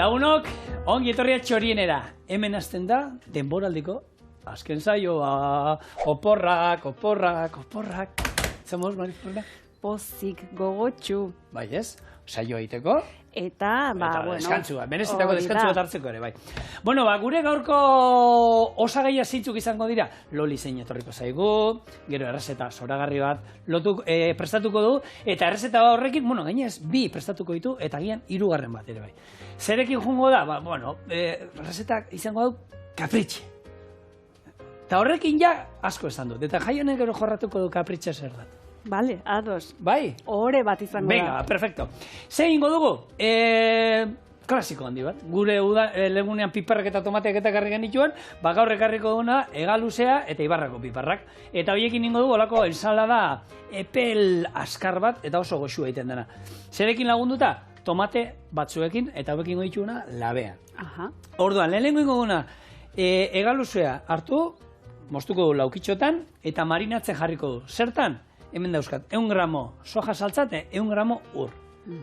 Lagunok, ongi etorria Txorienera. Hemen hasten da, denboraldiko, azken saioa, oporrak. Zamos, Mariforna? Pozik gogotxu. Bai ez, saioa egiteko. Eta, bueno... Deskantzua, merezitako deskantzua hartzeko ere, bai. Bueno, gure gaurko osagaia zeintzuk izango dira. Loli zein etorriko zaigu, gero errezeta zoragarri bat prestatuko du, eta errezeta horrekin, gainez, 2 prestatuko ditu, eta gian 3. bat ere bai. Zerekin jungo da, errezeta izango du kapritxe. Eta horrekin ja asko esan dut, eta jaionek gero jorratuko du kapritxe zer dat. Bale, ados. Bai? Ohore bat izango da. Venga, perfecto. Zer ingo dugu? Klasiko handi bat. Gure legunean piparrak eta tomateak eta karri genituen, gaur ekarriko duna egaluzea eta ibarrako piparrak. Eta horiekin ingo dugu olako ensalada epel askar bat eta oso goxua egiten dena. Zerekin lagunduta? Tomate batzuekin eta hauekin ingo dituguna labea. Orduan, lehenengo ingo duna egaluzea hartu, moztuko du laukitxotan eta marinatzen jarriko du. Zertan? Hemen dauzkat, 100 gramo soja saltzate, 100 gramo ur.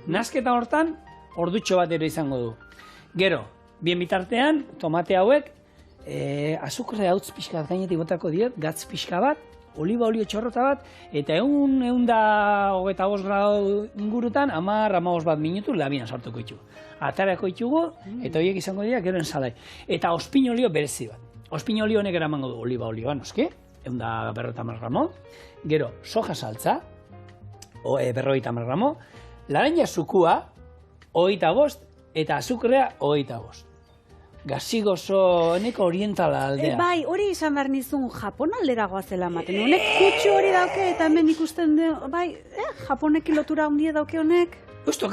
Nasketa hortan, ordutxo bat ere izango du. Gero, bien bitartean, tomate hauek, azukre hautz pixka bat gainetik botako diot, gatz pixka bat, oliba olio txorrota bat, eta 125 gradu ingurutan, 10-15 bat minutu labian sartuko ditugu. Atarako ditugu, eta horiek izango dira, gero ensalai. Eta ospinolio berezi bat. Ospinolio honek eramango du oliba olioa, noski? 150 gramo, gero soja saltza, 50 gramo, laranja zukua, 25, eta azukrea 25. Gazi gozo, eneko orientala aldea. Bai, hori izan behar nizun Japon aldera goazela maten. Honek kutsu hori dauke, eta hemen ikusten du, bai, Japonekin lotura handia dauke honek. Justo,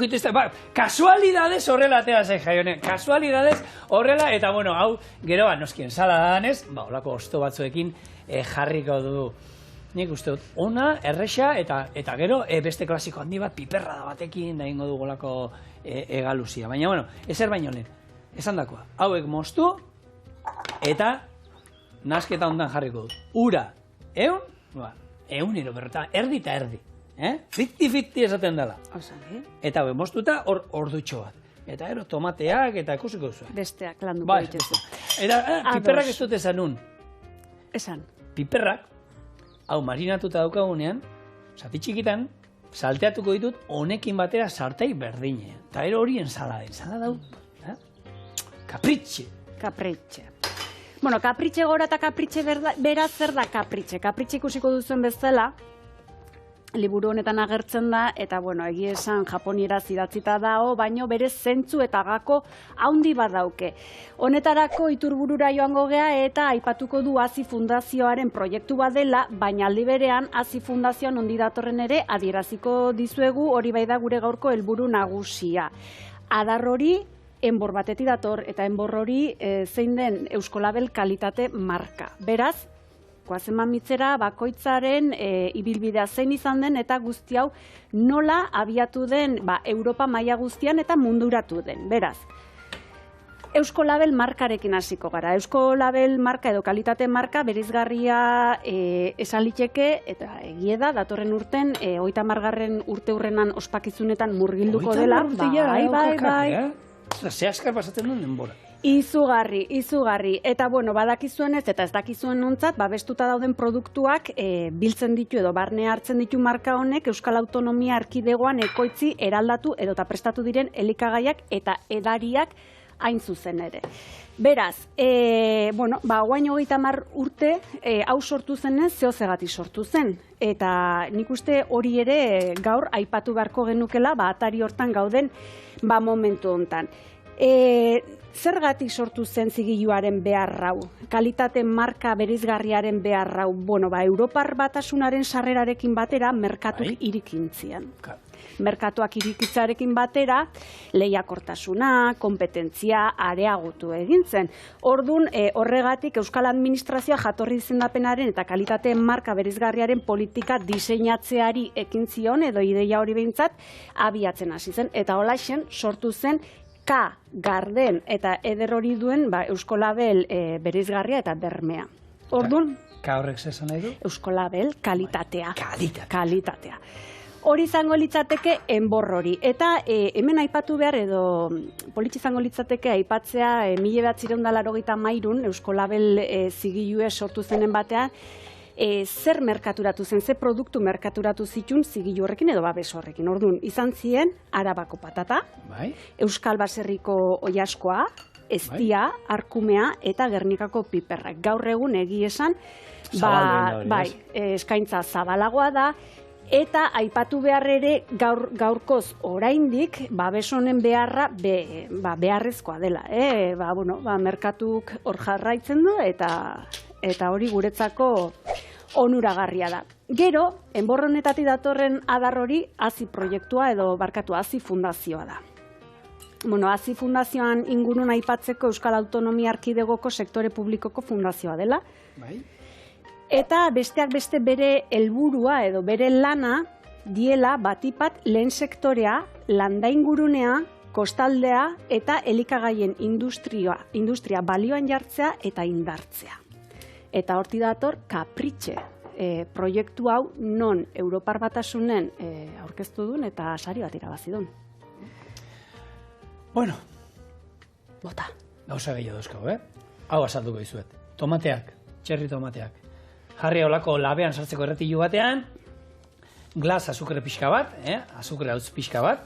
kasualidades horrela atera zen jaionek, kasualidades horrela, eta hau, gero, noski ensalada danez, holako osto batzuekin jarriko du. Nik uste dut, ona, erresa, eta gero, beste klasiko handi bat, piperrada batekin, da ingo du golako egaluzia. Baina, ezer baino lehen, esan dakoa, hauek moztu, eta nasketa ondan jarriko dut. Ura, 100 berreta, erdi eta erdi. 50-50 esaten dela. Eta moztuta ordutxo bat. Eta gero tomateak eta ikusiko zuen. Besteak landuko dituzu. Eta piperrak ez dut esan nun. Esan. Piperrak, hau marinatuta daukagunean, zati txikitan, salteatuko ditut honekin batera sartai berdinean. Eta gero hori ensalada hau. Kapritxe. Kapritxe. Bueno, kapritxe gora eta kapritxe bera zer da kapritxe. Kapritxe ikusiko duzuen bezala, liburu honetan agertzen da, eta egia esan japonieraz idatzita dao, baino bere zentzu eta gako haundi badauke. Honetarako iturburura joango gea eta aipatuko du Hazi Fundazioaren proiektu bat dela, baina aldi berean Hazi Fundazioan ondi datorren ere adieraziko dizuegu, hori bai da gure gaurko helburu nagusia. Adar hori enbor batetik dator, eta enbor hori zein den Euskolabel kalitate marka. Beraz, goazen mamitzera bakoitzaren ibilbidea zein izan den eta guzti hau nola abiatu den Europa maila guztian eta munduratu den. Beraz, Euskolabel markarekin hasiko gara. Euskolabel marka edo kalitate marka bereizgarria esan liteke eta egie da datorren urten 30. urte hurrenan ospakizunetan murgilduko dela. Bai. Ze askar pasatzen duen denbora. Izugarri. Eta badakizuenez eta ez dakizuen nontzat, bestuta dauden produktuak biltzen ditu edo barne hartzen ditu marka honek Euskal Autonomia Erkidegoan ekoitzi eraldatu edo prestatu diren elikagaiak eta edariak hain zuzen ere. Beraz, guain 30 urte hau sortu zenez, zehozegatik sortu zen. Eta nik uste hori ere gaur aipatu beharko genukela, atari hortan gauden momentu hontan. Zergatik sortu zen zigiluaren beharrau? Kalitate marka bereizgarriaren beharrau? Europar Batasunaren sarrerarekin batera merkatuk irikintzian. Merkatuak irikitzarekin batera lehiakortasuna, kompetentzia areagotu egin zen. Ordun horregatik Euskal Administrazioa jatorri izendapenaren eta kalitate marka bereizgarriaren politika diseinatzeari ekin zion edo ideia hori behintzat abiatzen hasi zen. Eta holaxen sortu zen K, garden eta eder hori duen Euskolabel bereizgarria eta bermea. Ordun, K horrek zesan nahi du? Euskolabel kalitatea. Kalitatea. Hori izango litzateke enbor hori. Eta hemen aipatu behar edo politxe izango litzateke aipatzea 1983 Eusko Label zigilue sortu zenen batean, zer merkaturatu zen, ze produktu merkaturatu zitun zigilu horrekin edo babes horrekin. Orduan, izan ziren Arabako patata, Euskal Baserriko oilaskoa, eztia, arkumea eta Gernikako piperrak. Gaur egun egia esan, eskaintza zabalagoa da, eta aipatu behar ere gaurkoz oraindik babes honen beharra beharrezkoa dela. Merkatuk hor jarraitzen du eta hori guretzako onuragarria da. Gero, enbor honetatik datorren adar hori AZI proiektua edo AZI fundazioa da. AZI fundazioan ingurun aipatzeko Euskal Autonomia Erkidegoko sektore publikoko fundazioa dela. Eta besteak beste bere helburua edo bere lana diela batipat lehen sektorea, landaingurunea, kostaldea eta elikagaien industria balioan jartzea eta indartzea. Eta horti dator Kapritxe proiektu hau non Europar Batasunen aurkeztu duen eta sari bat irabazi duen. Bueno. Bota. Gauza gehiago dauzkago, Hau azalduko dizuet. Tomateak, txerri tomateak. Jarri olako labean sartzeko erretilu batean, glas azukre pixka bat, azukre hautz pixka bat,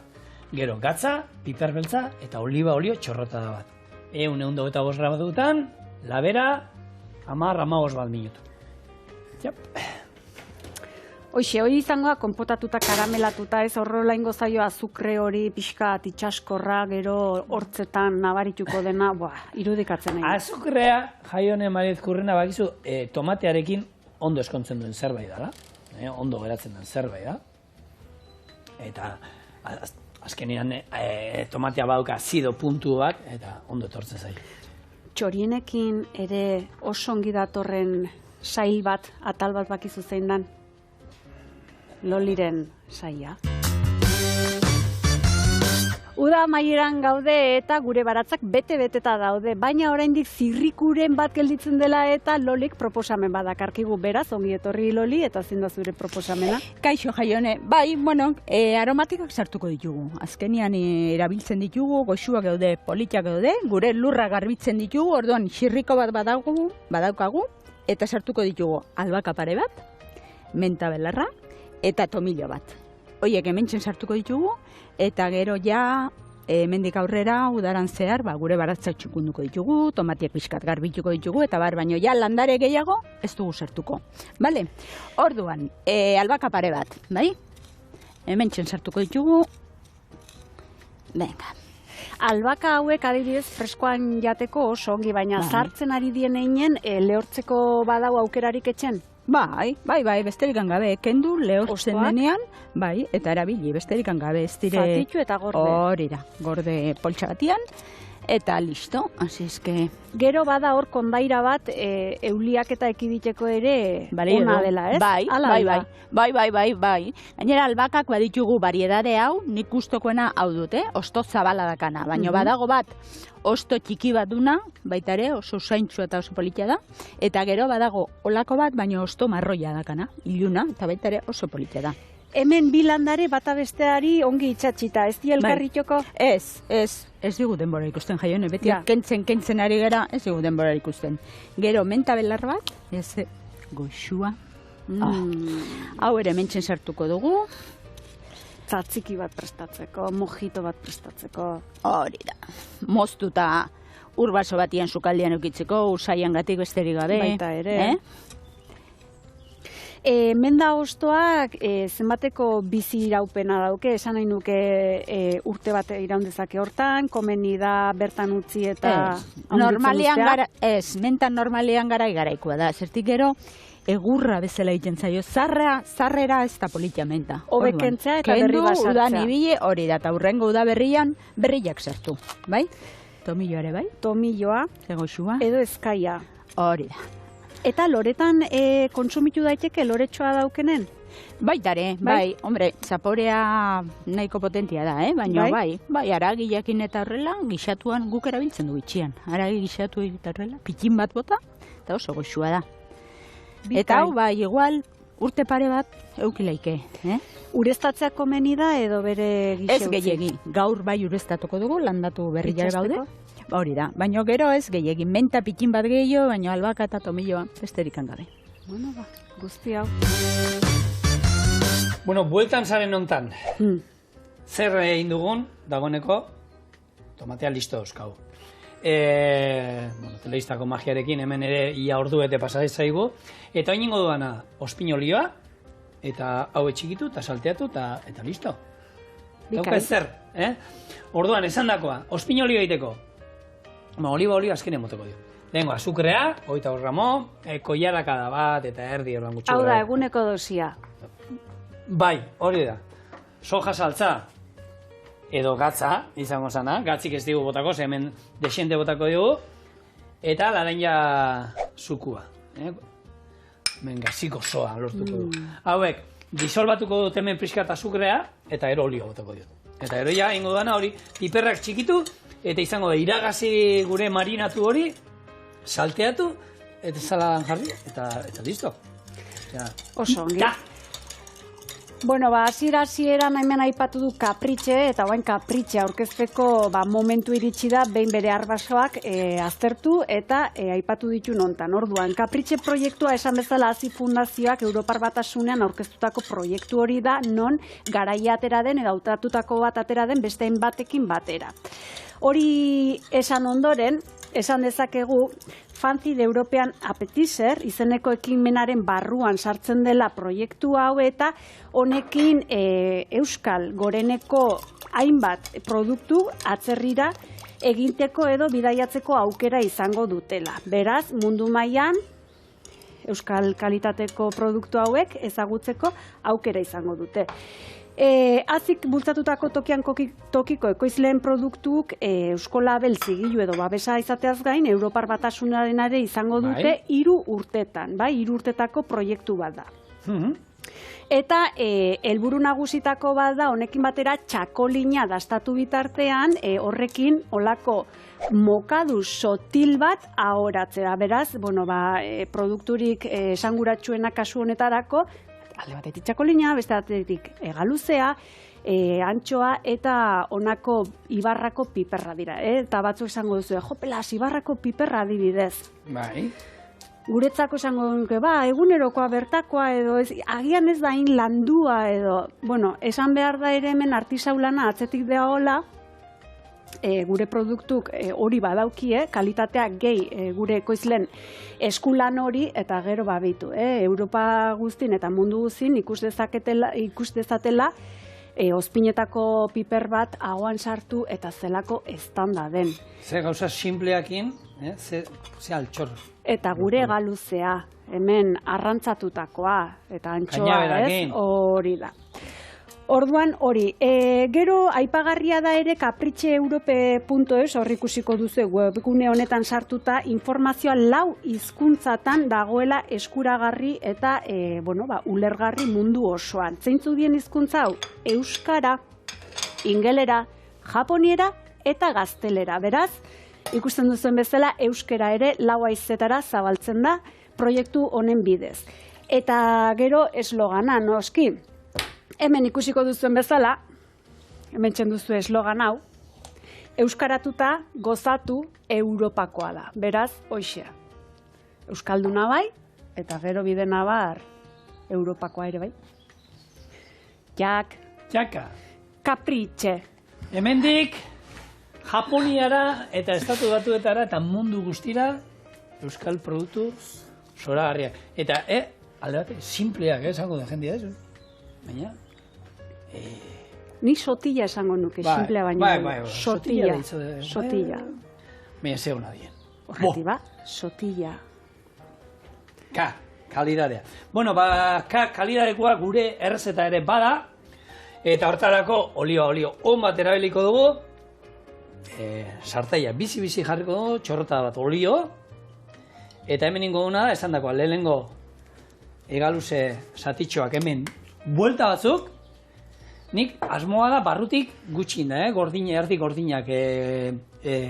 gero gatza, piper beltza eta oliba olio txorrotada bat. 125 gramo dutan, labera, 10-15 bat minutu. Hoxe, hori izangoa konpotatuta karamelatuta, ez horrola ingo zaio azukre hori pixka itxaskorra, gero hortzetan nabarituko dena, irudikatzen nahi. Azukrea, Jaione Mariezkurrena bakizu, tomatearekin ondo eskontzen duen zerbait dela, ondo geratzen den zerbait da. Eta azkenean tomatea badauka azido puntu bat, eta ondo etortzen zaio. Txorienekin ere oso ongi datorren sail bat, atal bat bakizu zein dan. Loliren saia. Uda amaieran gaude eta gure baratzak bete-beteta daude, baina oraindik zirrikuren bat gelditzen dela eta Lolik proposamen badakarkigu, beraz, ongi etorri Loli, eta zein da zure proposamena? Kaixo, Jaione, aromatikak sartuko ditugu. Azkenian erabiltzen ditugu, goxuak gaude, politiak gaude, gure lurra garbitzen ditugu, orduan xirriko bat badaukagu, eta sartuko ditugu albaka pare bat, menta belarra, eta tomillo bat. Hoiek hementzen sartuko ditugu, eta gero ja, hemendik aurrera, udaran zehar, gure baratzak txukunduko ditugu, tomatiak pixkat garbituko ditugu, eta baino ja landare gehiago ez dugu sartuko. Bale? Orduan, albaka pare bat, bai? Hementzen sartuko ditugu. Venga. Albaka hauek adibidez freskoan jateko oso ongi, baina sartzen ari dien einen lehortzeko badau aukerarik etxen? Bai, besterikan gabe, kendu lehortzen denean, eta erabili, besterikan gabe, ez dire... Zatitu eta gorde. Hori da, gorde poltsa batian, eta listo, hasi eske... Gero bada hor kondaira bat, euliak eta ekiditeko ere ona dela, ez? Bai. Gainera albakak baditugu variedade hau, nik gustokoena hau dute, osto zabala dakana, baina badago bat, osto txiki bat duna, baita ere, oso usaintxua eta oso politia da, eta gero badago olako bat, baina osto marroia dakana, iluna, eta baita ere oso politia da. Hemen bilandare bata besteari ongi itxatxita, ez di elkarritxoko? Ez digu denbora ikusten, Jaione, beti kentzen ari gara, ez digu denbora ikusten. Gero, menta belar bat, ez goxua. Hau ere mentzen sartuko dugu. Tzatziki bat prestatzeko, mojito bat prestatzeko. Hori da, moztuta urbaso batian sukaldean eukitzeko, usaian gatik besterik gabe. Baita ere. Menda hostoak zenbateko bizi iraupena dauke, esan nahi nuke urte bat iraundezake hortan, komeni da bertan utzi eta... Mentan normalean garaikoa da, zertik gero, egurra bezala egiten zaio, zarrera ez da politia menta. Hobekentzea eta berri basartzea. Kendu, udan ibile, hori da, eta hurrengo uda berrian, berriak sartu, bai? Tomilloa ere, bai? Tomilloa. Egoxua. Edo ezkaia. Hori da. Eta loretan kontsumitu daiteke loretxoa daukenen? Baitare, bai, hombre, zaporea nahiko potentia da, baina bai, aragiakin eta horrela, gixatuan guk erabiltzen du bitxian. Aragi gixatu eta horrela, pitin bat bota, eta oso goxua da. Eta hau, bai, igual, urte pare bat eukileike, Ureztatzea komeni da edo bere gixe Ez gehiegi, gaur bai ureztatuko dugu, landatu berri jare baude. Hori da, baina gero ez gehiegi, menta pikin bat gehiago, baina albaka eta tomilloa besterik hangabe. Bueno, guzti hau. Bueno, bueltan zaren hontan. Zer egin dugun, dagoeneko, tomatea listo euskau. Telebistako magiarekin hemen ere ia ordu bete pasatez zaigu. Eta oin ingo duana, ospinolioa, eta hau etxikitu, eta salteatu, eta listo. Dauka ez zer, Orduan, esan dakoa, ospinolio egiteko. Oliba olio azkenen moteko dio. Lehenko, azukrea, 25 gramo, koiarakada bat, eta erdi orban gutxi. Hau da, eguneko dosia. Bai, hori da. Soja saltza, edo gatza, izango zana, gatzik ez digu botako, ze hemen desente botako digu, eta laranja zukua. Hemen gaziko zoa lortuko du. Hauek, disolbatuko dut hemen pixkat azukrea, eta ero olio botako dut. Eta ero ja, ingo dana hori, piperrak txikitu, eta izango da, iragazi gure marinatu hori, salteatu, eta saladan jarri, eta listo. Oso, ongi. Bueno, hasiera-hasieran hemen aipatu du kapritxe, eta oain kapritxe aurkezteko momentu iritsi da, behin bere arbasoak aztertu eta aipatu ditu nontan. Orduan, kapritxe proiektua esan bezala Hazi Fundazioak Europar Batasunean aurkeztutako proiektu hori da, non garaia atera den edo hautatutako bat atera den besteen batekin batera. Hori esan ondoren, esan dezakegu, Fancy de European Appetizer izeneko ekimenaren barruan sartzen dela proiektu hau eta honekin Euskal Goreneko hainbat produktu atzerrira eginteko edo bidaiatzeko aukera izango dutela. Beraz, mundu mailan Euskal kalitateko produktu hauek ezagutzeko aukera izango dute. Hazik bultzatutako tokiko ekoizleen produktuk Eusko Label zigilu edo babesa izateaz gain, Europar Batasunaren ere izango dute 3 urtetan, 3 urtetako proiektu bat da. Eta helburu nagusitako bat da, honekin batera txakolina dastatu bitartean, horrekin olako mokadu sotil bat ahoratzea. Beraz, produkturik esanguratsuena kasu honetarako, alde batetik txakolina, beste batetik egaluzea, antxoa eta honako ibarrako piperra dira. Eta batzu esango duzu, jopelas, ibarrako piperra adibidez. Bai. Guretzako esango duke, egunerokoa bertakoa edo, agian ez da hain landua edo, esan behar da ere hemen artisaulana atzetik dagoela, gure produktuk hori badaukie, kalitatea gehi gure ekoizlen eskulan hori, eta gero babitu. Europa guztin eta mundu guztin ikus dezatela ozpinetako piper bat ahoan sartu eta zelako estanda den. Ze gauza simpleakin, ze altxor. Eta gure galuzea, hemen arrantzatutakoa, eta antxoa ez, hori da. Orduan hori, gero aipagarria da ere kapritxeeurope.es, hor ikusiko duzu webgune honetan sartuta, informazioa 4 hizkuntzatan dagoela eskuragarri eta ulergarri mundu osoan. Zeintzuk dien hizkuntza hau? Euskara, ingelera, japoniera eta gaztelera. Beraz, ikusten duzuen bezala, euskera ere 4 haizetara zabaltzen da proiektu honen bidez. Eta gero eslogana, noski. Hemen ikusiko duzuen bezala, hemen txenduzu eslogan hau, euskaratuta gozatu Europakoa da. Beraz, hoxea. Euskalduna bai, eta gero bidena bar Europakoa ere bai. Jaka. Kapritxe. Hemendik, Japoniara eta Estatu Batuetara eta mundu guztira euskal produktu zoragarriak. Eta, alde bate, simpleak, esango da jendia ez? Baina... Ni sotilla esango nuke, simplea baina. Sotilla. Baina ze hona dien. Horreti ba, sotilla. Kalidadea. Bueno, kalidadekoa gure errezeta ere bada, eta hortarako olio on bat erabiliko dugu, sartaia bizi jarriko dugu, txorrota bat olio, eta hemen ingo duna, esan dakoa, lehenengo egaluze zatitxoak hemen buelta batzuk, nik asmoa da barrutik gutxin da, erdi gordinak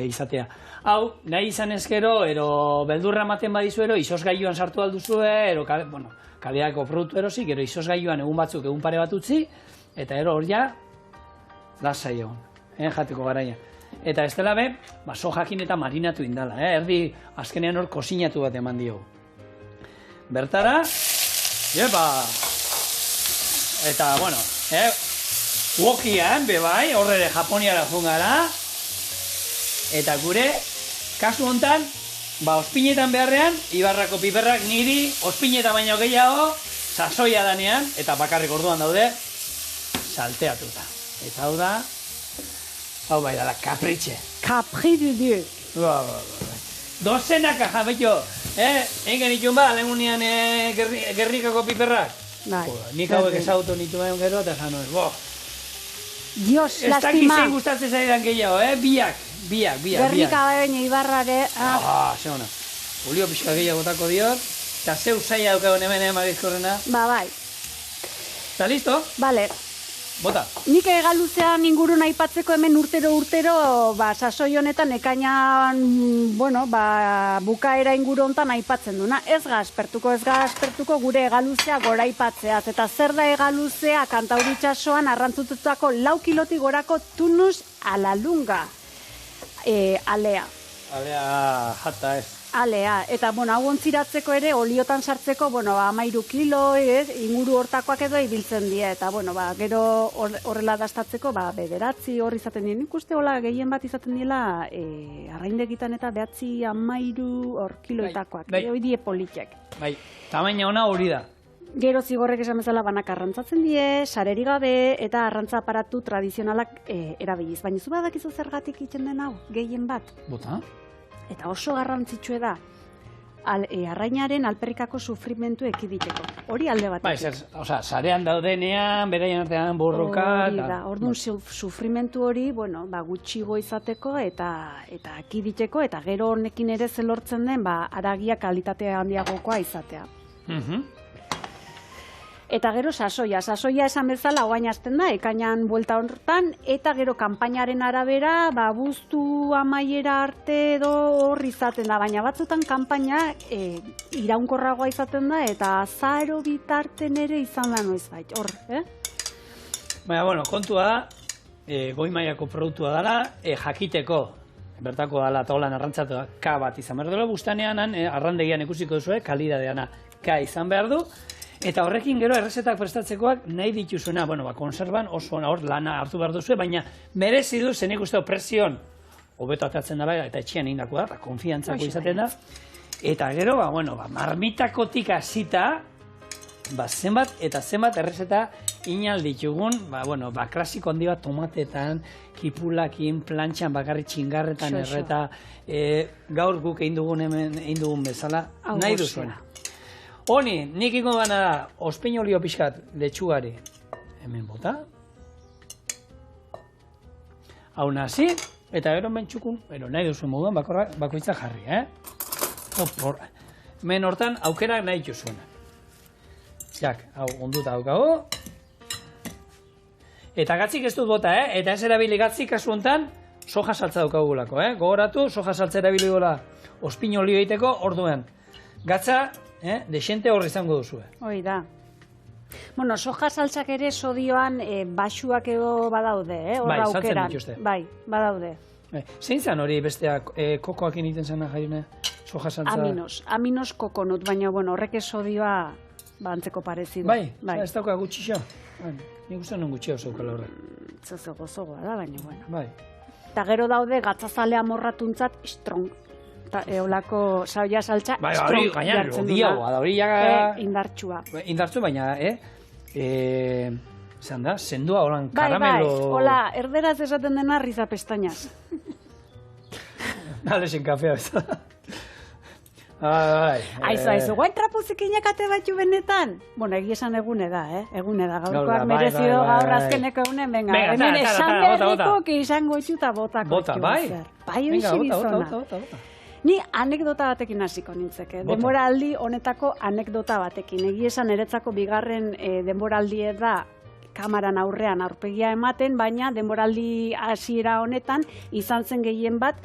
izatea. Hau, nahi izan ezkero, ero beldurra ematen badizu ero, izosgailuan sartu alduzue, ero kalidadeko produktu erosi, gero izozgailuan egun batzuk, egun pare bat utzi, eta gero hor ja, lasai egon, jateko garaia. Eta ez dela be, sojakin eta marinatu indala, erdi azkenean hor kozinatu bat eman diogu. Bertara, eta, bueno, wokian, bebai, horre Japoniara jungara, eta gure, kasu hontan, ospinetan beharrean, Ibarrako piperrak niri, ospineta baino gehiago, sasoia danean, eta bakarrik orduan daude, salteatuta. Eta hau da, hau bai dala, kapritxe. Capri du dieu. Dozenaka jabeto, egin itun ba, lehemunian Gernikako piperrak. Nik hauek ezagutu nituen gero, eta esan nuen, Dios, lastima. Ez dakit zein gustatzen zaidan gehiago, biak. Gernika baina Ibarrare. Ze hona. Olio pixka gehiago gotako diot, eta zeu zaila daukagun hemen magizkorrena. Bai. Eta listo? Bale. Bota. Nik egaluzean ingurun aipatzeko hemen urtero, sasoi honetan ekainan, bukaera inguru honetan aipatzen duna. Ez gaspertuko gure egaluzea gora aipatzeaz. Eta zer da egaluzea Kantauritxasoan arrantzututako 4 kilotik gorako tunus alalunga. Alea. Alea jata ez. Alea, eta hau ontziratzeko ere, oliotan sartzeko, 13 kilo, inguru hortakoak edo ibiltzen dira, eta gero horrela dastatzeko, bederatzi hor izaten dira, nik uste hola gehien bat izaten dira, arraindegitan eta 13 hor kiloetakoak, hori die politek. Bai, tamaina ona hori da. Gero zigorrek esan bezala banak arrantzatzen die, sareri gabe, eta arrantza aparatu tradizionalak erabiliz. Baina zu badakizu zergatik egiten den hau, gehien bat? Bota? Eta oso garrantzitsue da, arrainaren alperrikako sufrimentu ekiditeko. Hori alde bat. Sarean daudenean, beraien artean borroka. Hori da, orduan sufrimentu hori, gutxigo izateko eta ekiditeko, eta gero honekin ere zelortzen den, aragia kalitatea handiagokoa izatea. Eta gero sasoia esan bezala oain hasten da, ekainan buelta hortan, eta gero kanpainaren arabera, abuztu amaiera arte edo hor izaten da, baina batzutan kanpaina iraunkorragoa izaten da, eta azaro bitarten ere izan da noizbait, hor, Baina, kontua da, goi mailako produktua dela, jakiteko, bertako dela taolan arrantzatu K bat izan behar dela, bustanean, arrandegian ikusiko duzu, kalidadeana K izan behar du, eta horrekin gero errezetak prestatzekoak nahi dituzuena, konserban oso hor lana hartu behar duzu, baina merezi du zen ikusteo presion hobeto atatzen dela, eta etxean indako da, eta konfiantzako izaten da. Eta gero, marmitakotik hasita, zenbat eta zenbat errezeta inal ditugun, klasiko handi bat tomatetan, kipulakin, plantxan, bakarri txingarretan erreta, gaur guk egin dugun bezala, nahi duzuena. Honi, nik ingo bana da, ospein olio pixkat letxugari. Hemen bota. Hau nazi, eta gero mentxukun, nahi duzuen moduan bakoitza jarri, Hemen hortan aukerak nahi duzuena. Hau onduta daukago. Eta gatzik ez dut bota, eta ez erabili gatzik kasu honetan, soja saltza daukagulako, Gogoratu, soja saltza erabili gola ospin olio egiteko, orduan. Gatza, desente hor izango duzu. Hoi da. Soja saltzak ere sodioan baxuak edo badaude, Bai, saltzen dituzte. Bai, badaude. Zein zan hori besteak kokoak egiten zena jaiune? Soja saltza? Aminos kokonut, baina horrek sodioa antzeko parezidu. Bai, ez dauka gutxixo? Nik uste non gutxio zeukala horrek. Zozo gozogoa da, baina Bai. Eta gero daude gatzazalea morratuntzat strong. Eta eolako saoia saltza strong jartzen duna. Hori indartsua. Indartsu, baina, zean da, sendua holan karamelo... Bai, hola, erderaz esaten dena riza pestañaz. Nalesen kafea bezala. Aizu, guain trapuzik inakate batxu benetan? Egia esan egune da, egune da, gaurkoak merezido gaur azkeneko egunen, venga, hemen esan berrikok izango etxuta botako. Bota, bai? Bai, hoizi bizona. Ni anekdota batekin hasiko nintzeke, denboraldi honetako anekdota batekin. Egia esan eretzako bigarren denboraldi da kamaran aurrean aurpegia ematen, baina denboraldi hasiera honetan izan zen gehien bat,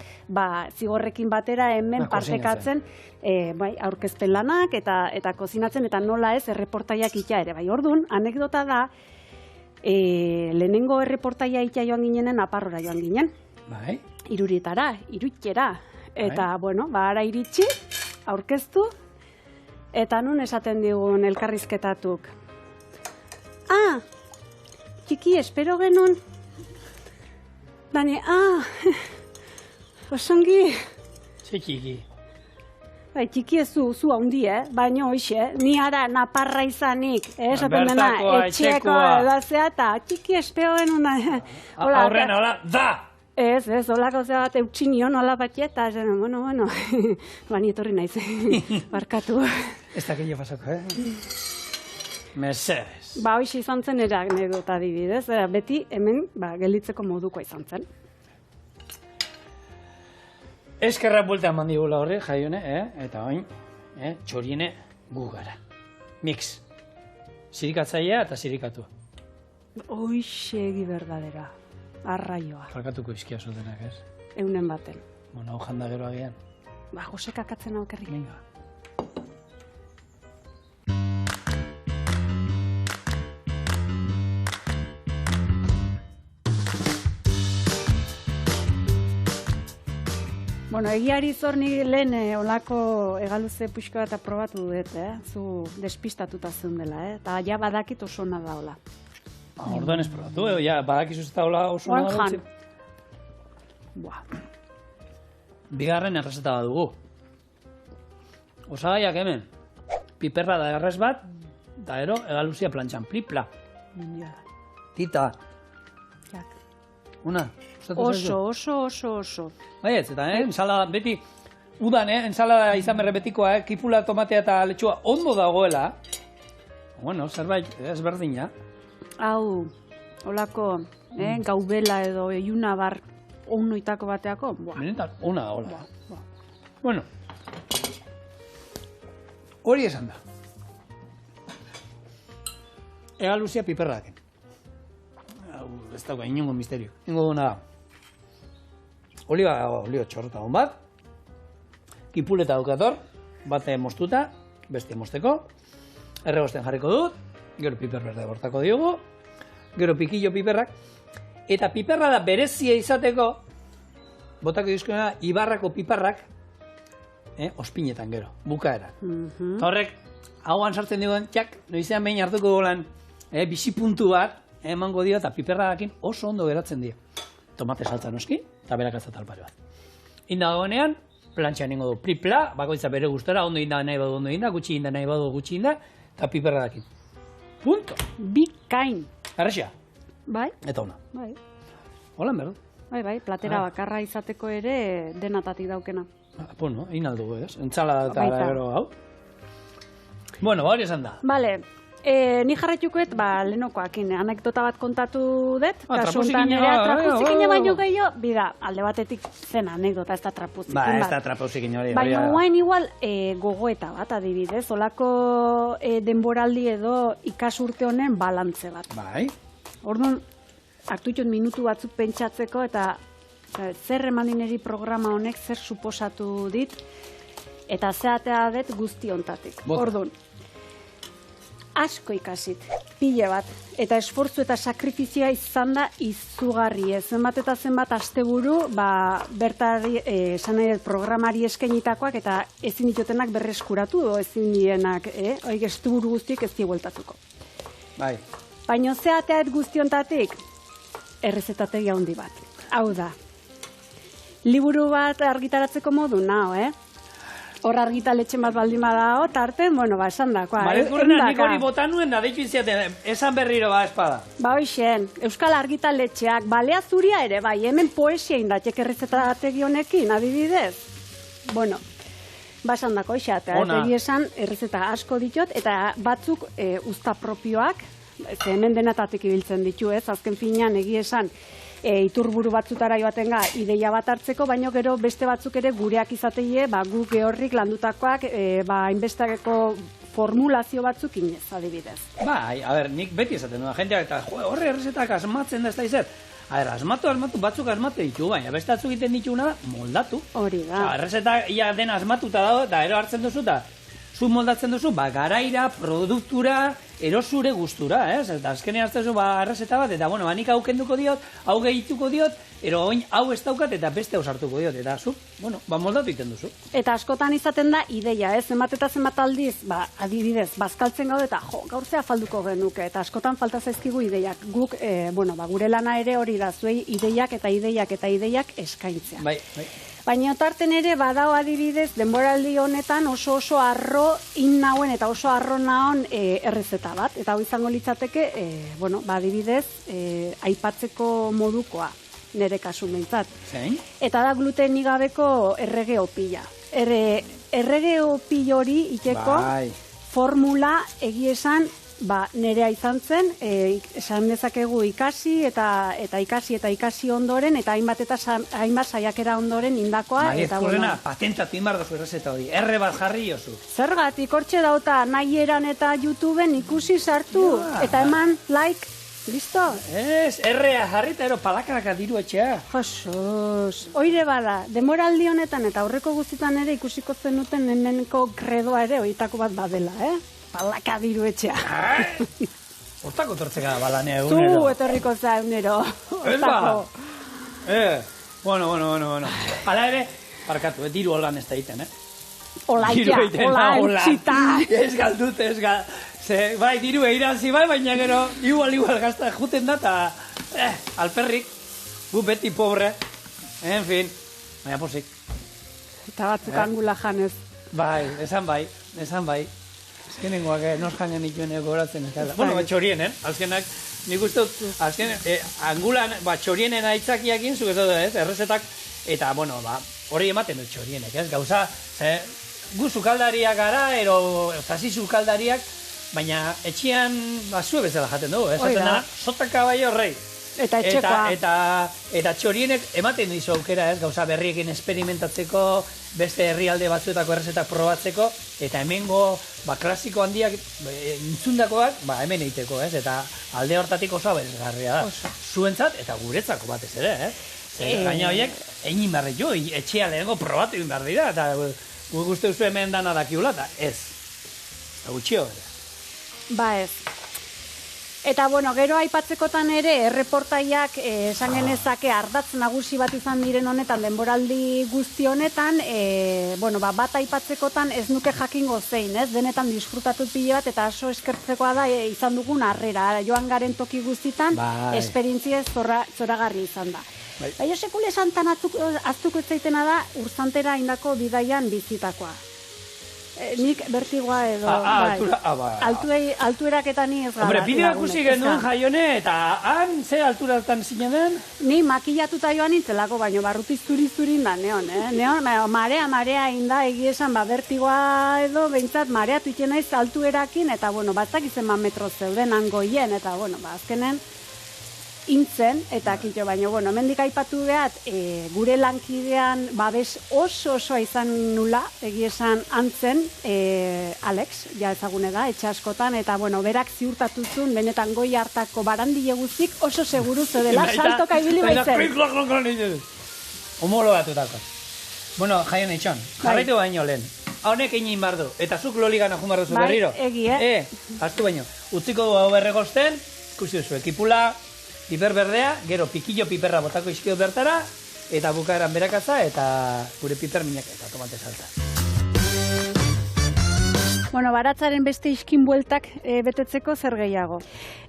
zigorrekin batera hemen partekatzen aurkezpen lanak eta kozinatzen, eta nola ez erreportaiak ita ere. Bai, orduan, anekdota da, lehenengo erreportaia ita joan ginenen Aparrora joan ginen. Bai. Irurietara, Iruitera. Eta, bueno, ara iritsi, aurkeztu, eta nun esaten digun elkarrizketatuk. Txiki, espero genuen. Dani, osongi. Ze txiki. Bai, txiki ez zu haundi, baina hoxe, ni ara naparra izanik, esaten dena, etxekoa edazea, eta txiki espero genuen. Aurren, hola, da! Ez, holako zea bat eutxinion, hola batia, eta bueno, bani etorri naiz, barkatu. Ez da gehiago pasako, Mesedez. Hoxe izan zen era anekdota adibidez, beti hemen gelditzeko modukoa izan zen. Eskerra buelta eman digula horri, jaione, eta oin, txoriene gu gara. Mix. Sirikatzailea eta sirikatu. Hoxe egi berdadera, arraioa. Falkatuko izkia zutenak, ez? Eunen baten. Hau janda gero agian. Josek akatzen aukerrik. Venga. Bueno, egiari zor ni lehen olako hegaluze puxka bat aprobatu dut, zu despistatuta zeundela, eta ja badakit oso ona da hola. Orduan ez probatu, ja badakizu ez da hola oso ona da. Bigarren errezeta bat dugu. Osagaiak hemen, piperra da errez bat, eta ero hegaluzia plantxan, plipla. Tita. Una. Oso. Bai ez, eta ensalada, beti, udan, ensalada izan berre betikoa, kipula, tomatea eta letxua ondo dagoela. Bueno, zerbait, ezberdina. Hau, holako, gaubela edo iluna bar onoitako bateako. Benetan, ona da, hola. Bueno, hori esan da. Hegaluzia piperrak. Ez dago, inongo misterio. Ingo duna da. Olio txorrota hon bat. Kipuleta daukator. Bate mostuta, beste mosteko. Erregosten jarriko dut. Gero piper berde bortako diogu. Gero pikillo piperrak. Eta piperra da berezia izateko. Botako dizkoena Ibarrako piperrak. Ospinetan gero, bukaeran. Eta horrek, hauan sartzen digun, noizean behin hartuko golan, bizi puntu bat, emango dio eta piperrakin oso ondo geratzen dio. Tomate saltza noski, eta berakazat alpare bat. Inda dagoenean, plantxan ingo du plipla, bakoitza bere gustora, ondo inda nahi badu ondo inda, gutxi inda nahi badu gutxi inda, eta piperrakin. Punto! Bikain. Errexia. Bai? Eta ona. Bai. Holan berdu. Bai, platera bakarra izateko ere denatatik daukena. Bueno, inaldugu ez, entzala eta gero hau. Bueno, hori esan da. Bale. Ni jarraitukoet, lehenokoakin anekdota bat kontatu dut. Trapuzikin baino gehiago, bida, alde batetik zen anekdota, ez da trapuzikin bat. Ez da trapuzikin hori. Baina guain igual gogoeta bat adibidez, olako denboraldi edo ikasurte honen balantze bat. Bai. Orduan, hartu itxot minutu batzuk pentsatzeko eta zer emanineri programa honek zer suposatu dit eta zeatea dut guzti ontatik. Orduan, asko ikasit, pile bat, eta esfortzu eta sakrifizioa izan da izugarri. Zenbat eta zenbat asteburu, bertari, esan nahi programari eskainitakoak eta ezin ditutenak berreskuratu, ezin dienak, oik asteburu guztiek ez digueltatuko. Bai. Baina zeateat guztiontatik, errezetategi handi bat. Hau da, liburu bat argitaratzeko modu, nao, Hor argitaletxe bat baldin badao, tarten, esan dakoa. Marezkurrena, nik hori botan nuen, nadeitu izaten, esan berriro espada. Hoxen, Euskal argitaletxeak, balea zuria ere, hemen poesia indatek errezetategi honekin, adibidez. Esan dako, egi esan, errezeta asko ditot, eta batzuk usta propioak, hemen denatatik ibiltzen ditu, azken finean, egi esan, iturburu batzutara joaten ideia bat hartzeko, baino gero beste batzuk ere gureak izateie, gu gehorrik landutakoak, hainbesteko formulazio batzuk inez, adibidez. Bai, a ber, nik beti esaten duen jendeak eta horre errezetak asmatzen da ez da izet. A ber, asmatu, batzuk asmatu ditu, baina beste batzuk egiten dituguna da moldatu. Hori da. Errezetak ia dena asmatuta dago, eta ero hartzen duzu, eta zu moldatzen duzu, garaira, produktura, erosure gustura, ez? Eta azkenean hartzen duzu, errezeta bat, eta bueno, nik hau kenduko diot, hau gehituko diot, ero oin hau ez daukat, eta beste hau sartuko diot, eta zu, bueno, moldatu egiten duzu. Eta askotan izaten da ideia, ez? Zenbat eta zenbat aldiz, adibidez, bazkaltzen gaude eta gaur zea falduko genuke, eta askotan falta zaizkigu ideiak. Guk, gure lana ere hori da, zuei ideiak eta ideiak eskaintzea. Bai. Baina otarten ere badao adibidez denboraldi honetan oso arro nauen eta oso arro naon errezeta bat. Eta hau izango litzateke, adibidez, aipatzeko modukoa, nire kasu behintzat. Zein? Eta da glutenik gabeko errege opila. Errege opil hori iteko formula egiesan nerea izan zen, esan dezakegu ikasi eta ikasi ondoren, eta hainbat saiakera ondoren indakoa. Mariez, kurrena, patentatu inbar dozu errezeta hori, erre bat jarri jozu. Zergatik, hortxe dauta, nahi eran eta YouTubeen ikusi sartu, eta eman like, listo? Ez, errea jarri eta ero palakaraka diru etxea. Josos, oire bada, demoraldi honetan eta aurreko guztitan ere ikusiko zenuten hemenko kredoa ere, oitako bat badela, palaka diru etxea. Hortako tortzeka balanea egunero. Zu etorriko za egunero. Ez ba. Bueno. Hala ere, parkatu, diru holgan ez da egiten, Olaia, hola, entxita. Ez galdut, bai, diru eirazi bai, baina gero, igual gazta juten da, eta alperrik, gu beti pobre, en fin, baina posik. Eta batzuk angula janez. Bai, esan bai. Azkenengoak nos jangen ituen goratzen ez da. Bueno, txorienen, azkenak, nik uste dut, angulan, txorienen aitzakiakin, zuk ez dut, errezetak, eta, bueno, hori ematen dut txorienek, ez? Gauza, gu sukaldariak gara, zazi sukaldariak, baina etxian, zue bezala jaten dugu, esaten da, sotaka bai horrei. Eta etxekoa. Eta txorienek ematen dizu aukera, ez? Gauza berriekin esperimentatzeko, beste herrialde batzuetako errezetak probatzeko, eta hemengo klasiko handiak entzundakoak hemen egiteko, ez? Eta alde hortatik oso aberazgarria da. Zuentzat eta guretzako batez ere, gaina horiek, egin behar ditu, etxea lehenko probatu egin behar dira, eta guk uste duzu hemen dana dakiula, eta ez. Gutxio, Ba ez. Eta, gero aipatzekotan ere, erreportaiak esan genezake ardatz nagusi bat izan diren honetan, denboraldi guzti honetan, bat aipatzekotan ez nuke jakingo zein, ez? Denetan disfrutatut pile bat, eta aso eskertzekoa da izan dugun harrera. Joan garen toki guztitan, esperientzia zoragarri izan da. Baina sekule santan aztuko ez zaitena da, urzantera indako bidaian bizitakoa. Nik bertigoa edo, altuerak eta ni ez gara. Hombre, bideoak ikusi genuen jaione, eta han ze alturatan zinen den? Ni makillatuta joan nintzelako, baino barruti zuri-zurin da, neon, Neon, marea inda egiesan, bertigoa edo, behintzat, mareatu iten naiz altuerakin, eta, batzak izen metro zeuden angoien, eta, azkenen, intzen, eta kitxo, baina, hemendik aipatu behat, gure lankidean babes oso izan nula, egiesan antzen, Alex, ja ezagune da, etxe askotan, eta, berak ziurtatuzun, benetan goi hartako barandile guztik oso seguru zedela, saltoka ibili baitzen. Homolo batutako. Jaion eitxon, jarraitu baino lehen. Honek egin bardu, eta zuk loligan ajun bardu zu berriro. Egi, Aztu baino, utziko du hau berregosten, ikusi duzu, ekipula, piper berdea, gero pikillo piperra botako izkiot bertara, eta bukaeran berakatza, eta gure piper minak eta tomate salsa. Baratzaren beste iskin bueltak betetzeko zer gehiago?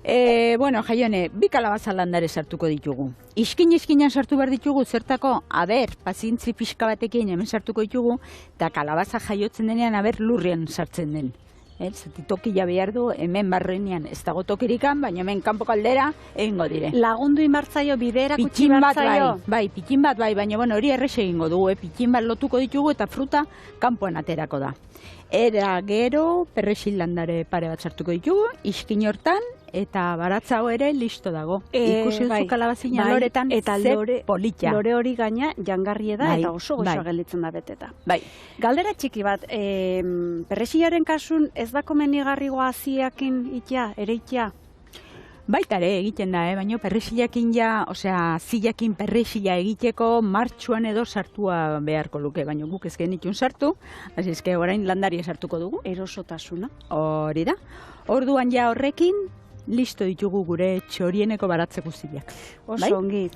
Jaione, bi kalabaza landare sartuko ditugu. Iskinan sartu behar ditugu, zertako, pazientzi pixka batekin hemen sartuko ditugu, eta kalabaza jaiotzen denean, lurrean sartzen den. Tokia behar du, hemen barrenean ez dago tokirikan, baina hemen kanpoko aldera egingo dire. Lagundu inbartzaio, bidera kutsi bartzaio? Bai, pikin bat bai, baina hori errexe egingo dugu, pikin bat lotuko ditugu eta fruta kanpoan aterako da. Era gero, perrexil landare pare bat sartuko ditugu, iskin hortan, eta baratzao ere listo dago. Ikusi duzu kalabazina loretan eta ze polita. Lore hori gaina jangarrie da Bai, eta oso goxoa bai. gelditzen da beteta. Bai. Galdera txiki bat, perrexilaren kasun ez da komenigarrigoa ziakin itea, ere itea? Baita ere egiten da, baina perresilakin zilakin perresila egiteko martxuan edo sartua beharko luke, baina guk ez genitun sartu, hasi eske orain landaria sartuko dugu. Erosotasuna. Hori da. Orduan ja horrekin, listo ditugu gure txorieneko baratzeko zilak. Oso ongi.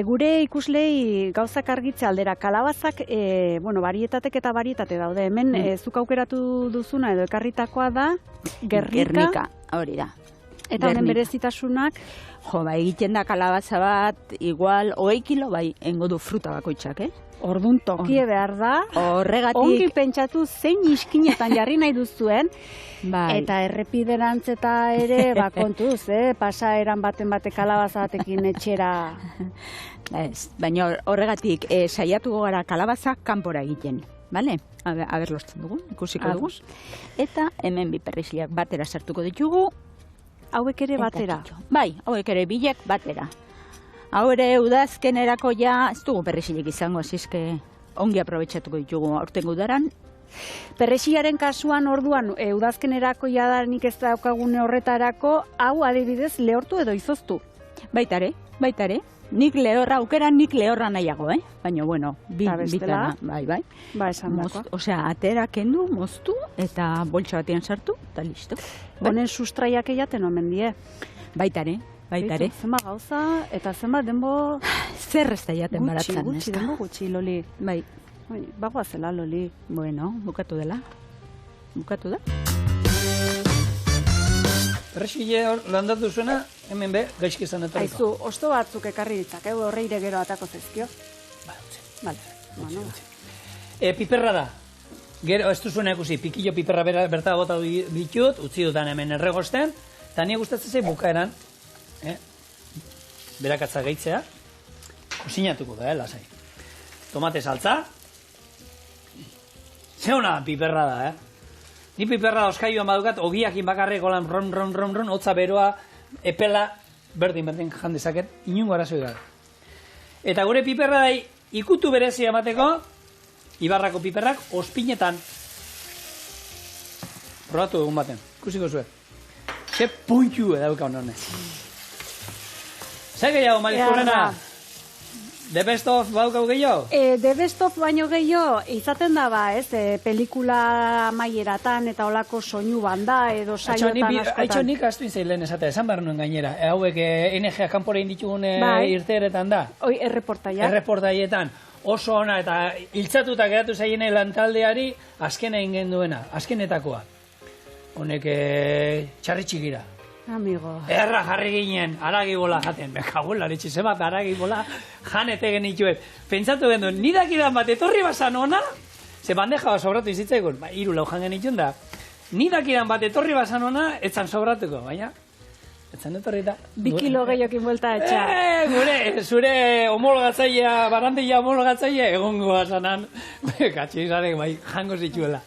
Gure ikuslei gauzak argitze aldera, kalabazak, barietatek eta barietate daude. Hemen, zuk aukeratu duzuna edo ekarritakoa da, gernika. Hori da. Eta honen berezitasunak? Egiten da kalabaza bat, igual, 20 kilo, engo du fruta bakoitzak, Ordun tokie behar da. Horregatik. Ongi pentsatu zein iskinetan jarri nahi duzuen. Bai. Eta errepiderantz eta ere, kontuz, pasa eran baten bate kalabaza batekin etxera. Ez, baina horregatik saiatuko gara kalabazak kanpora egiten. Bale? Aber lortzen dugu, ikusiko dugu. Eta hemen bi perrexiliak batera sartuko ditugu. Hauek ere batera? Bai, hauek ere bilek batera. Hau ere udazkenerako ez dugu perrexilek izango, zizke ongi aprobetxatuko ditugu aurtengo udaran. Perrexilaren kasuan orduan, udazkenerako jadanik ez daukagune horretarako, hau adibidez lehortu edo izoztu? Baitare. Nik lehorra nahiago, baina, bueno, bitana, bai. Ba, esan dako. Osea, atera kendu, moztu, eta boltsa batean sartu, eta listo. Honen sustraiak eiaten omen die. Baitare. Zenba gauza, eta zenba denbo... Zer ez da jaten baratzen, Gutxi, denbo gutxi, Loli. Bai. Bagoa zela, Loli. Bueno, bukatu da. Perrexile landatu zuena, hemen gaizki izan etorriko. Aizu, osto batzuk ekarri ditzak, horreire gero atako zezkio. Piperra da. Gero, ez duzuena ikusi, pikillo piperra berta bota ditut, utzi dutan hemen erregosten, eta nire gustatzen zei bukaeran, berakatza gehitzea, kozinatuko da, lasai. Tomate saltza, zeuna piperra da, Ni piperra da oskaioan badukat, ogiakin bakarreko lan ron, hotza beroa, epela, berdin jan dezaket, inungo arazoi da. Eta gure piperra da ikutu berezia emateko, Ibarrako piperrak ospinetan. Probatu egun baten, ikusiko zuen. Ze puntxu edauka hononez. Zer gehiago, Marizkurrena? The Best of baukau gehiago? The Best of baino gehiago, izaten da pelikula maieratan eta olako soinu banda edo saiotan askotan. Aitxo nik astu inzai lehen esatea, esan behar nuen gainera. Hauek NGA kanpora inditugun irteeretan da. Erreportaietan. Oso ona eta hiltzatuta geratu zaiene lantaldeari azken egin genduena, azkenetakoa. Honek txarri txigira. Amigo. Erra jarri ginen, aragibola jaten. Bekagun laritxe zebat aragibola janete genituet. Pentsatu genduen, nidakidan bat etorri basan ona, ze bandeja bat sobratu izitzaikun, 3-4 jan genitun da. Nidakidan bat etorri basan ona, etzan sobratuko, baina etzan etorri da. 2 kilo gehiokin buelta etxa. Gure, zure homologatzaia, barandeia homologatzaia, egongo basanan, katxizarek bai, jango zituela.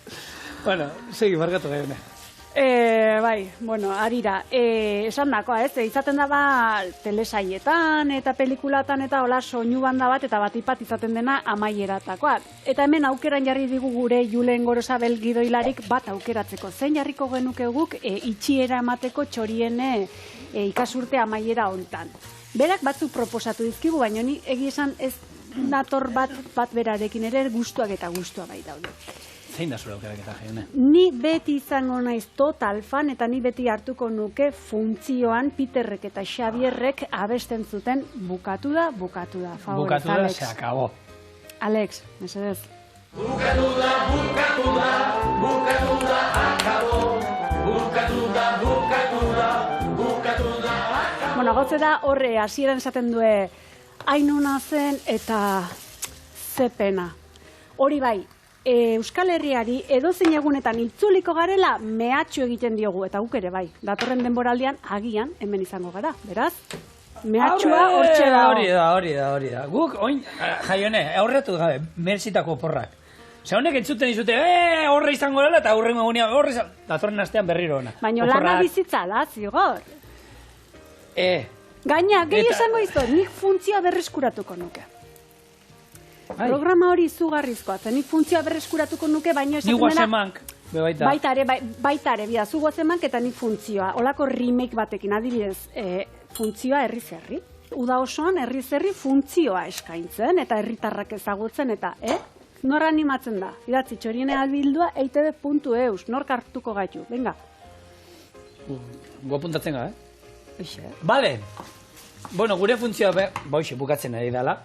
Bueno, segi, barkatu gehiune. Arira, esan dakoa, izaten da telesaietan eta pelikulatan eta hola soinu banda bat eta batipat izaten dena amaieratakoa. Eta hemen aukeran jarri digu gure Julen Gorosabel gidoilarik bat aukeratzeko. Zein jarriko genuke guk itxiera emateko txoriene ikasurte amaiera hontan. Berak batzuk proposatu dizkigu, baina ni egia esan ez nator bat berarekin ere gustuak eta gustua bai daude. Zein da zure aukerak eta jaione? Ni beti izango naiz total fan eta ni beti hartuko nuke funtzioan Peterrek eta Xabierrek abesten zuten bukatu da. Bukatu da, se acabó. Alex, mesedez. Bukatu da, acabó. Bukatu da, acabó. Bueno, gauze da horre hasieran esaten due Ainona zen eta ze pena. Hori bai, Euskal Herriari edozein egunetan itzuliko garela mehatxu egiten diogu, eta guk ere bai. Datorren denboraldian agian hemen izango gara, beraz? Mehatxua hortxe da. Hori da. Guk, oin, jaione, aurretu gabe, merezitako porrak. Ose, honek entzuten izute, horre izango dela, eta aurrengo egunean, horre izango, datorren astean berriro ona. Baina lana bizitza da, zigor. Gaina, gehi Eta- esango izo, nik funtzioa berreskuratuko nuke. Ai. Programa hori izugarrizkoa, zen nik funtzioa berreskuratuko nuke, baina Ni esaten dena... guazemank, baita. Baita ere, bida, zu guazemank eta nik funtzioa. Olako remake batekin, adibidez, funtzioa herri-zerri. Uda osoan herri-zerri funtzioa eskaintzen, eta herritarrak ezagutzen, eta, nor animatzen da? Idatzi, txoriene albildua, eitb.eus, nor hartuko gaitu, venga. Guapuntatzen ga, Eixe. Vale. Bueno, gure funtzioa boixe bukatzen ari dela.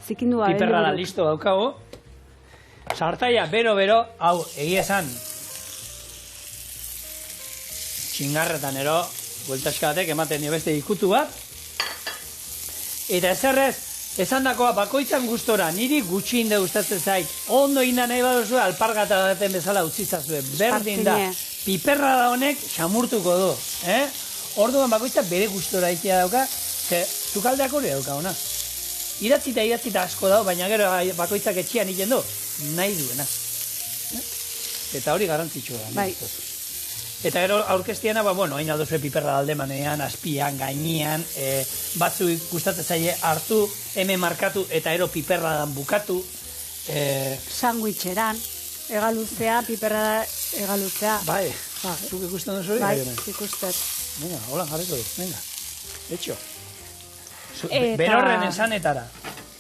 Zikindu da, Piperra da listo daukago. Sartaia, bero, hau, egia esan. Txingarretan ero, bueltaska batek ematen dio beste ikutu bat. Eta ezerrez, esan dakoa bakoitzan gustora, niri gutxi inde gustatzen zait. Ondo inda nahi baduzu, alpargata baten bezala utzizazue. Berdin da. Espartine. Piperra da honek xamurtuko du. Orduan bakoitza bere gustora ikia dauka, ze sukaldeak hori dauka ona. Idatzita asko dago, baina gero bakoitzak etxian egiten du, nahi duena. Eta hori garrantzitsua da. Bai. Eta gero aurkeztiena, bueno, hain aldozue piperra aldemanean, azpian, gainean, batzu gustatzen zaie hartu, hemen markatu, eta ero piperra dan bukatu. Sandwicheran, egaluzea, piperra egaluzea. Bai, zuk ikusten duzu hori? Bai, Bai, ikustet. venga, hola jarriko du, venga. Etxo. Eta- Berorren esanetara.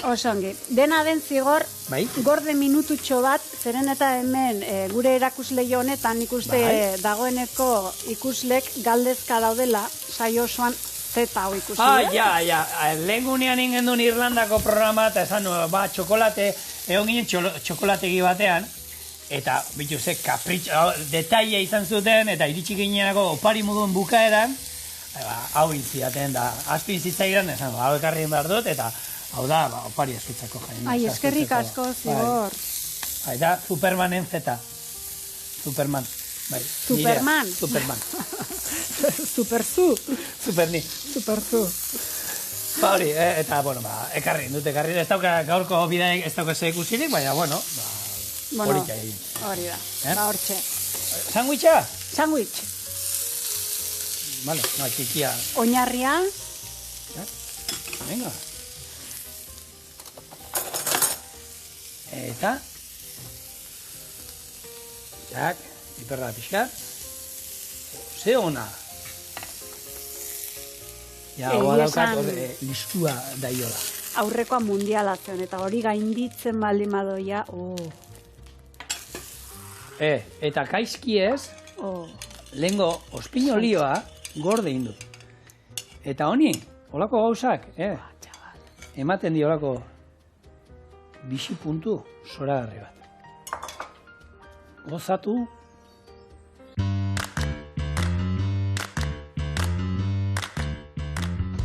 Osongi, dena den zigor, Bai? gorde minututxo bat, zeren eta hemen gure erakusleio honetan ikuste Bai. dagoeneko ikuslek galdezka daudela, saio osoan zeta hau ikusi. Ja. Lehen gunean ingen duen Irlandako programa, eta esan, txokolate, egon ginen txokolategi batean, eta, bitu, ze, detaile izan zuten, eta iritsi gineanako opari moduen bukaeran, hau intziaten da, azpin zitzaidan, esan, hau ekarri behar dut, eta hau da, opari eskutzako jain. Ai, eskerrik asko, zigor. Bai, da, Supermanen zeta. Superman. Bai, Superman? nirea, Superman. Superzu. Superni. Superzu. Ba hori, eta, bueno, ekarri, ez dauka gaurko bidaik ez dauka ze ikusirik, baina, bueno, horik egin. Hori da, hortxe. Sandwicha? Sandwich, Vale, txikia. oinarria, Venga. Eta, jak, piperra pixkat. Ze ona. Ja, Egia hoa daukat, esan- listua daiola. aurrekoa mundiala zen, eta hori gainditzen baldin badoia, Eta kaizki ez, oh. lehengo ospinolioa gorde indu. Eta honi, olako gauzak, ematen di olako bixi puntu zoragarri bat. Gozatu.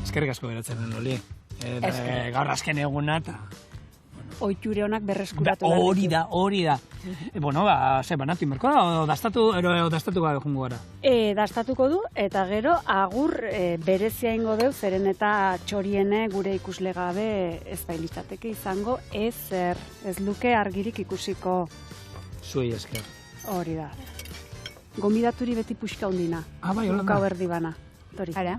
Eskerrik asko beratzen den, Loli. Gaur azken eguna eta... Oiture honak berreskuratu behar Hori ditu. da. Bueno, ze banatu inberko da, o dastatu gabe jungo gara. Dastatuko du, eta gero agur berezia ingo deu, zeren eta txoriene gure ikusle gabe ez bailitzateke izango, ez luke argirik ikusiko Zuei esker. hori da. Gonbidaturi beti puxka hundina. Bai, hola Bukau da. erdi bana. Tori. Ara,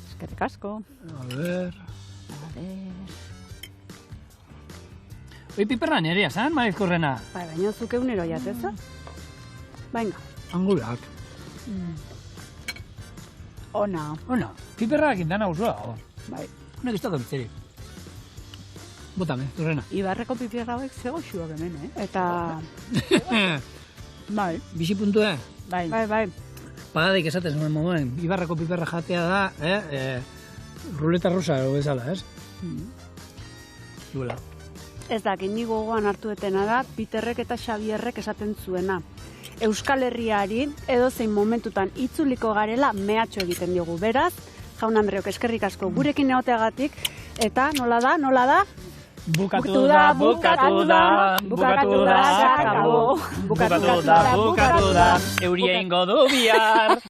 Eskerrik asko. A ver... Oi, piperra nerea, zan, maizkurrena? Bai, baina zuke unero jateza. Venga. Angulak. ona. Ona, piperrak indana usua. Bai. Honek ez dago bitzerik. Botame, zurrena. Ibarreko piperra hauek zego xuak hemen, Eta, Bai, Bixi puntue. bai. bai. Pagadik esaten zuen moduan, Ibarrako piperra jatea da, ruleta rusa ero bezala, ez? Duela. Ez dakit, ni gogoan hartu etena da, Piterrek eta Xabierrek esaten zuena. Euskal Herriari edozein momentutan itzuliko garela mehatxo egiten diogu. Beraz, jaun Andreok, eskerrik asko gurekin egoteagatik, eta nola da? Bukatu da, se acabó. Bukatu da, euria ingo du bihar.